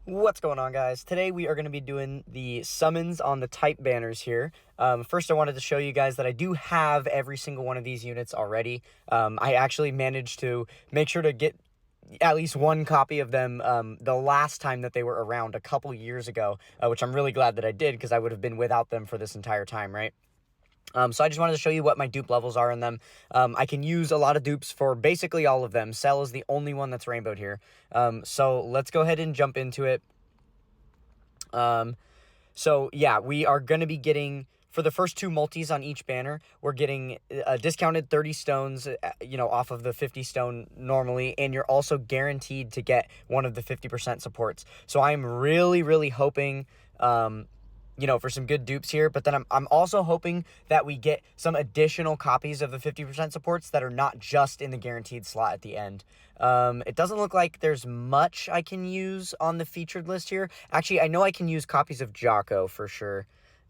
What's going on, guys? Today we are going to be doing the summons on the type banners here. First, I wanted to show you guys that I do have every single one of these units already. I actually managed to make sure to get at least one copy of them the last time that they were around a couple years ago, which I'm really glad that I did because I would have been without them for this entire time, right? So I just wanted to show you what my dupe levels are in them. I can use a lot of dupes for basically all of them. Cell is the only one that's rainbowed here. So let's go ahead and jump into it. So yeah, we are going to be getting, for the first two multis on each banner, we're getting a discounted 30 stones, off of the 50 stone normally, and you're also guaranteed to get one of the 50% supports. So I'm really, really hoping, for some good dupes here, but then I'm also hoping that we get some additional copies of the 50% supports that are not just in the guaranteed slot at the end. It doesn't look like there's much I can use on the featured list here. Actually, I know I can use copies of Jocko for sure.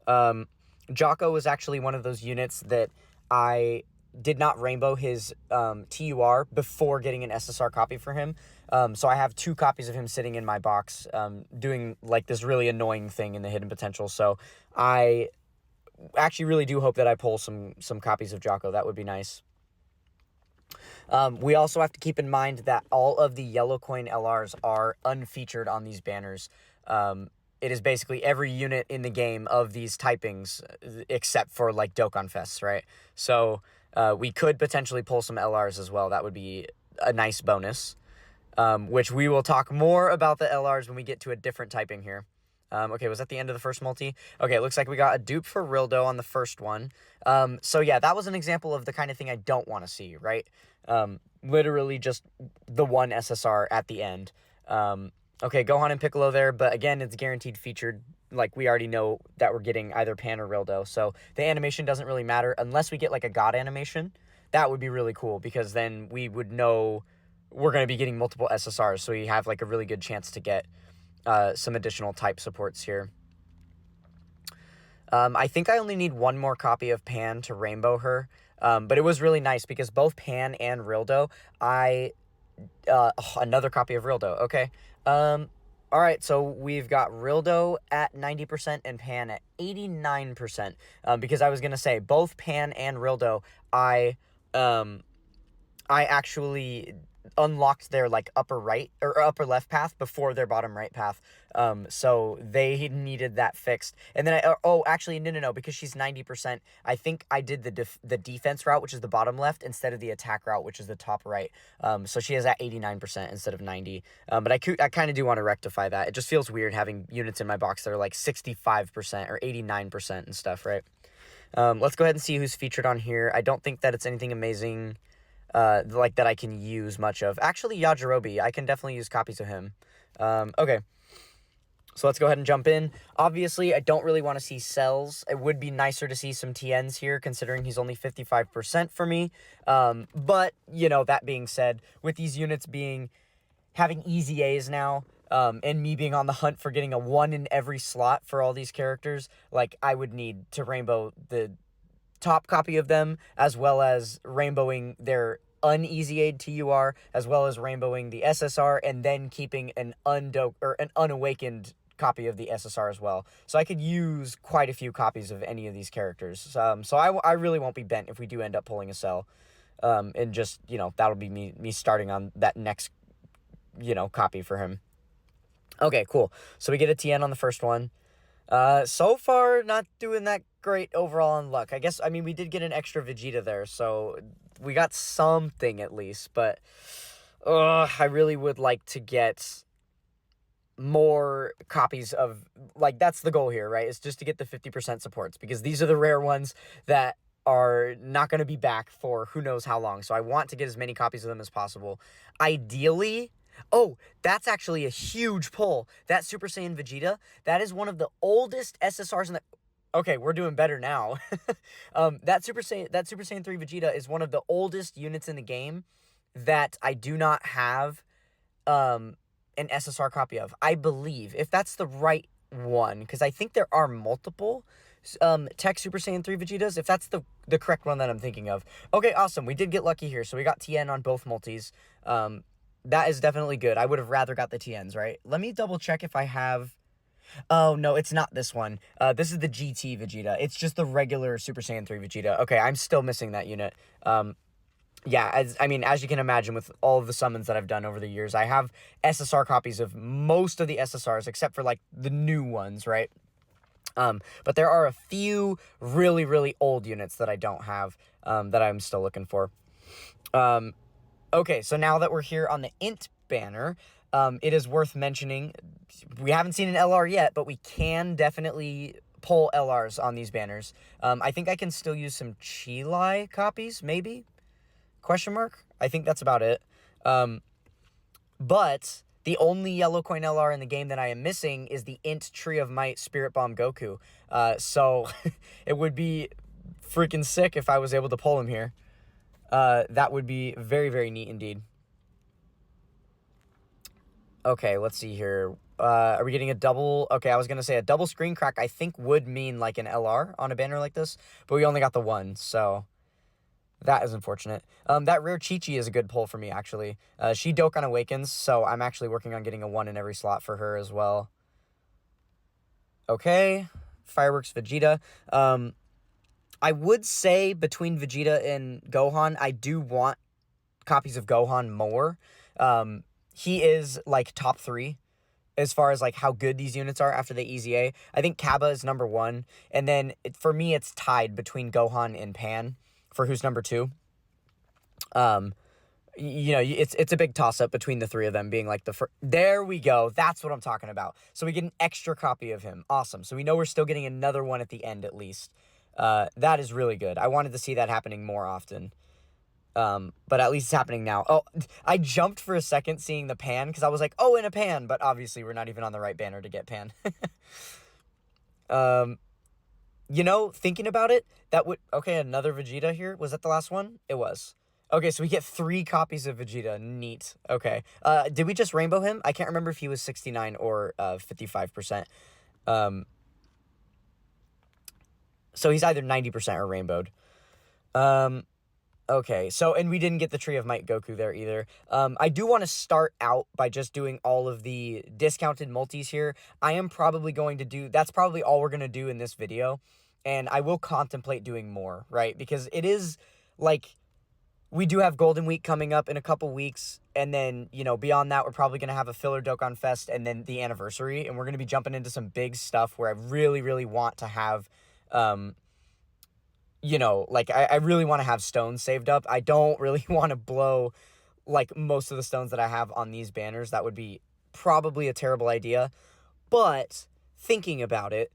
Jocko was actually one of those units that I did not rainbow his TUR before getting an SSR copy for him. So I have two copies of him sitting in my box doing like this really annoying thing in the hidden potential. So I actually really do hope that I pull some copies of Jocko. That would be nice. We also have to keep in mind that all of the yellow coin LRs are unfeatured on these banners. It is basically every unit in the game of these typings except for like Dokkan Fests, right? So we could potentially pull some LRs as well. That would be a nice bonus, which we will talk more about the LRs when we get to a different typing here. Okay, was that the end of the first multi? Okay, it looks like we got a dupe for Rildo on the first one. So yeah, that was an example of the kind of thing I don't want to see, right? Literally just the one SSR at the end. Okay, Gohan and Piccolo there, but again, it's guaranteed featured. Like, we already know that we're getting either Pan or Rildo, so the animation doesn't really matter unless we get, like, a God animation. That would be really cool, because then we would know we're going to be getting multiple SSRs, so we have, like, a really good chance to get some additional type supports here. I think I only need one more copy of Pan to rainbow her, but it was really nice, because both Pan and Rildo, another copy of Rildo, okay. Alright, so we've got Rildo at 90% and Pan at 89%, because I was going to say, both Pan and Rildo, I actually unlocked their, like, upper right, or upper left path before their bottom right path, so they needed that fixed, and then actually, no, because she's 90%, I think I did the defense route, which is the bottom left, instead of the attack route, which is the top right, so she is at 89% instead of 90, but I kind of do want to rectify that. It just feels weird having units in my box that are, like, 65% or 89% and stuff, right? Let's go ahead and see who's featured on here. I don't think that it's anything amazing, like, that I can use much of. Actually, Yajirobe, I can definitely use copies of him. Okay. So let's go ahead and jump in. Obviously, I don't really want to see cells. It would be nicer to see some TNs here, considering he's only 55% for me. But, that being said, with these units having EZAs now, and me being on the hunt for getting a 1 in every slot for all these characters, like, I would need to rainbow the top copy of them, as well as rainbowing their un-EZA'd TUR, as well as rainbowing the SSR, and then keeping an unawakened copy of the SSR as well. So I could use quite a few copies of any of these characters. So I really won't be bent if we do end up pulling a cell. And just, that'll be me starting on that next, copy for him. Okay, cool. So we get a TN on the first one. So far, not doing that great overall on luck. We did get an extra Vegeta there, so we got something at least, but I really would like to get more copies of, like, that's the goal here, right? It's just to get the 50% supports, because these are the rare ones that are not going to be back for who knows how long, so I want to get as many copies of them as possible. Ideally... Oh, that's actually a huge pull. That Super Saiyan Vegeta, that is one of the oldest SSRs in the... Okay, we're doing better now. That Super Saiyan 3 Vegeta is one of the oldest units in the game that I do not have an SSR copy of. I believe, if that's the right one, because I think there are multiple Tech Super Saiyan 3 Vegetas, if that's the correct one that I'm thinking of. Okay, awesome. We did get lucky here, so we got TN on both multis. That is definitely good. I would have rather got the TNs, right? Let me double check if I have... Oh, no, it's not this one. This is the GT Vegeta. It's just the regular Super Saiyan 3 Vegeta. Okay, I'm still missing that unit. Yeah, as you can imagine, with all of the summons that I've done over the years, I have SSR copies of most of the SSRs, except for, like, the new ones, right? But there are a few really, really old units that I don't have, that I'm still looking for. Okay, so now that we're here on the int banner, it is worth mentioning, we haven't seen an LR yet, but we can definitely pull LRs on these banners. I think I can still use some Chilai copies, maybe? Question mark? I think that's about it. But the only yellow coin LR in the game that I am missing is the int Tree of Might Spirit Bomb Goku. So it would be freaking sick if I was able to pull him here. That would be very, very neat indeed. Okay, let's see here. Are we getting a double? Okay, I was going to say a double screen crack I think would mean like an LR on a banner like this, but we only got the one, so that is unfortunate. That rare Chi-Chi is a good pull for me, actually. She Dokkan Awakens, so I'm actually working on getting a 1 in every slot for her as well. Okay, Fireworks Vegeta. I would say between Vegeta and Gohan, I do want copies of Gohan more. He is, like, top 3 as far as, like, how good these units are after the EZA. I think Kaba is number 1, and then, for me, it's tied between Gohan and Pan for who's number 2. You know, it's a big toss-up between the 3 of them being, like, the first. There we go. That's what I'm talking about. So we get an extra copy of him. Awesome. So we know we're still getting another one at the end, at least. That is really good. I wanted to see that happening more often. But at least it's happening now. Oh, I jumped for a second seeing the Pan, because I was like, oh, in a Pan, but obviously we're not even on the right banner to get Pan. You know, thinking about it, that would... Okay, another Vegeta here. Was that the last one? It was. Okay, so we get 3 copies of Vegeta. Neat. Okay. Did we just rainbow him? I can't remember if he was 69 or 55%. So he's either 90% or rainbowed. Okay, so, and we didn't get the Tree of Might Goku there either. I do want to start out by just doing all of the discounted multis here. I am probably going to do, that's probably all we're going to do in this video, and I will contemplate doing more, right? Because it is, like, we do have Golden Week coming up in a couple weeks, and then, you know, beyond that, we're probably going to have a filler Dokkan Fest, and then the anniversary, and we're going to be jumping into some big stuff where I really, really want to have, you know, like, I really want to have stones saved up. I don't really want to blow, like, most of the stones that I have on these banners. That would be probably a terrible idea. But, thinking about it,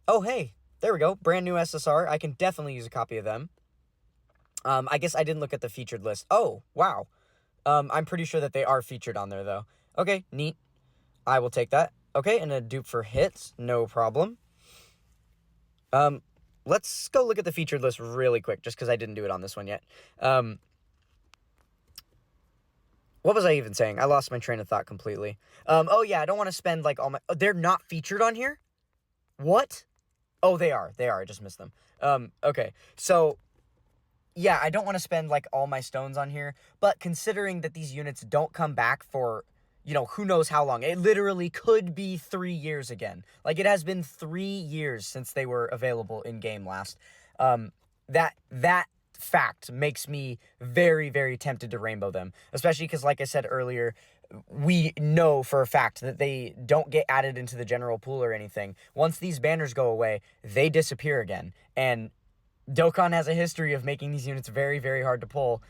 oh, hey, there we go. Brand new SSR. I can definitely use a copy of them. I guess I didn't look at the featured list. Oh, wow. I'm pretty sure that they are featured on there, though. Okay, neat. I will take that. Okay, and a dupe for hits. No problem. Let's go look at the featured list really quick, just because I didn't do it on this one yet. What was I even saying? I lost my train of thought completely. Oh, yeah, I don't want to spend, like, all my... Oh, they're not featured on here? What? Oh, they are. They are. I just missed them. Okay. So, yeah, I don't want to spend, like, all my stones on here, but considering that these units don't come back for... You know, who knows how long. It literally could be 3 years again. Like, it has been 3 years since they were available in-game last. That fact makes me very, very tempted to rainbow them. Especially because, like I said earlier, we know for a fact that they don't get added into the general pool or anything. Once these banners go away, they disappear again. And Dokkan has a history of making these units very, very hard to pull.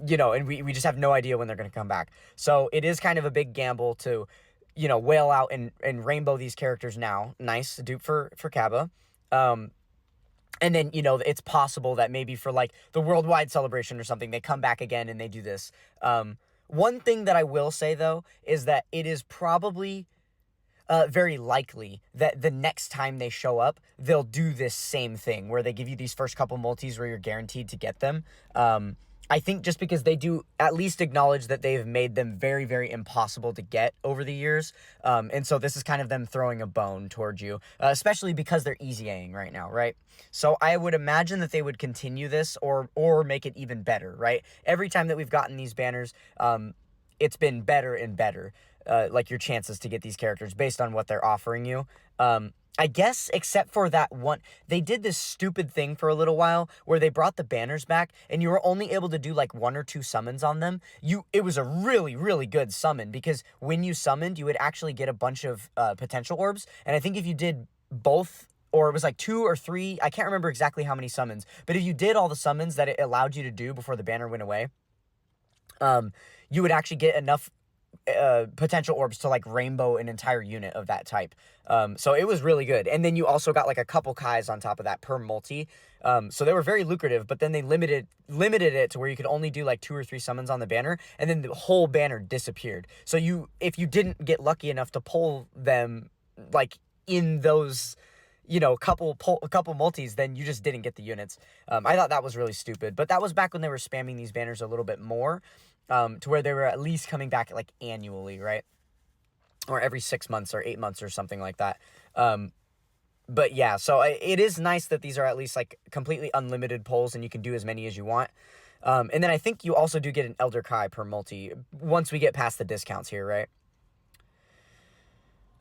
You know, and we just have no idea when they're going to come back. So it is kind of a big gamble to, you know, whale out and rainbow these characters now. Nice dupe for Kaba. And then, you know, it's possible that maybe for, like, the worldwide celebration or something, they come back again and they do this. One thing that I will say, though, is that it is probably very likely that the next time they show up, they'll do this same thing, where they give you these first couple multis where you're guaranteed to get them. I think just because they do at least acknowledge that they've made them very, very impossible to get over the years. And so this is kind of them throwing a bone towards you, especially because they're EZAing right now, right? So I would imagine that they would continue this or make it even better, right? Every time that we've gotten these banners, it's been better and better, like your chances to get these characters based on what they're offering you. I guess except for that one, they did this stupid thing for a little while where they brought the banners back and you were only able to do like 1 or 2 summons on them. It was a really, really good summon because when you summoned, you would actually get a bunch of potential orbs. And I think if you did both, or it was like 2 or 3, I can't remember exactly how many summons, but if you did all the summons that it allowed you to do before the banner went away, you would actually get enough potential orbs to like rainbow an entire unit of that type. So it was really good. And then you also got like a couple Kais on top of that per multi. So they were very lucrative, but then they limited it to where you could only do like 2 or 3 summons on the banner, and then the whole banner disappeared. So if you didn't get lucky enough to pull them like in those, couple multis, then you just didn't get the units. I thought that was really stupid, but that was back when they were spamming these banners a little bit more, to where they were at least coming back like annually, right? Or every 6 months or 8 months or something like that. But yeah, so it is nice that these are at least like completely unlimited pulls and you can do as many as you want. And then I think you also do get an Elder Kai per multi once we get past the discounts here, right?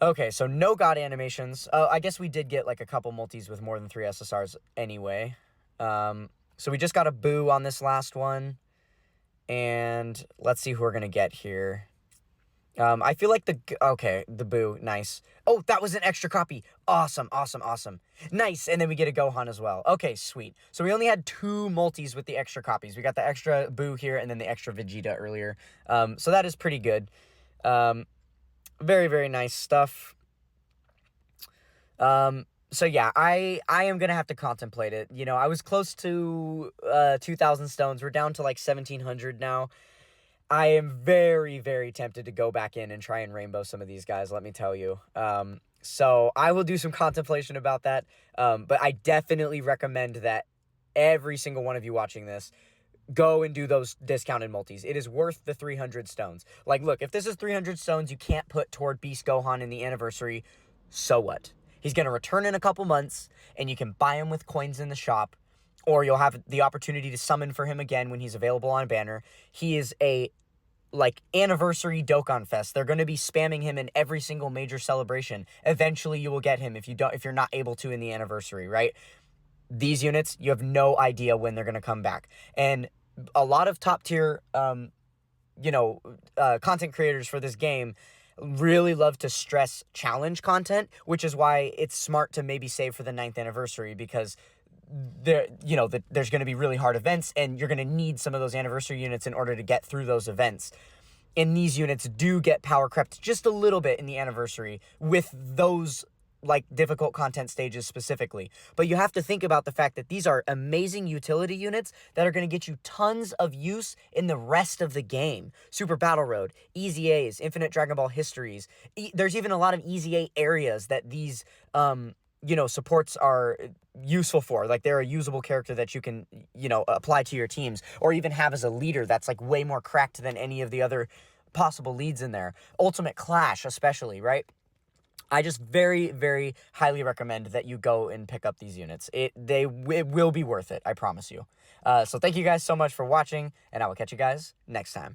Okay, so no god animations. I guess we did get like a couple multis with more than 3 SSRs anyway. So we just got a boo on this last one. And let's see who we're going to get here. I feel like the boo, nice. Oh, that was an extra copy. Awesome, awesome, awesome. Nice, and then we get a Gohan as well. Okay, sweet. So we only had 2 multis with the extra copies. We got the extra boo here and then the extra Vegeta earlier. So that is pretty good. Very, very nice stuff. So yeah, I am going to have to contemplate it. I was close to 2,000 stones. We're down to like 1,700 now. I am very, very tempted to go back in and try and rainbow some of these guys, let me tell you. So I will do some contemplation about that. But I definitely recommend that every single one of you watching this go and do those discounted multis. It is worth the 300 stones. Like, look, if this is 300 stones you can't put toward Beast Gohan in the anniversary, so what? He's going to return in a couple months, and you can buy him with coins in the shop, or you'll have the opportunity to summon for him again when he's available on banner. He is a, like, anniversary Dokkan Fest. They're going to be spamming him in every single major celebration. Eventually, you will get him if you're not able to in the anniversary, right? These units, you have no idea when they're going to come back. And a lot of top-tier, content creators for this game really love to stress challenge content, which is why it's smart to maybe save for the 9th anniversary, because there's going to be really hard events, and you're going to need some of those anniversary units in order to get through those events. And these units do get power crept just a little bit in the anniversary with those like difficult content stages specifically. But you have to think about the fact that these are amazing utility units that are going to get you tons of use in the rest of the game. Super Battle Road, EZAs, Infinite Dragon Ball Histories. There's even a lot of EZA areas that these supports are useful for. Like, they're a usable character that you can apply to your teams, or even have as a leader that's like way more cracked than any of the other possible leads in there. Ultimate Clash especially, right? I just very, very highly recommend that you go and pick up these units. It will be worth it, I promise you. So thank you guys so much for watching, and I will catch you guys next time.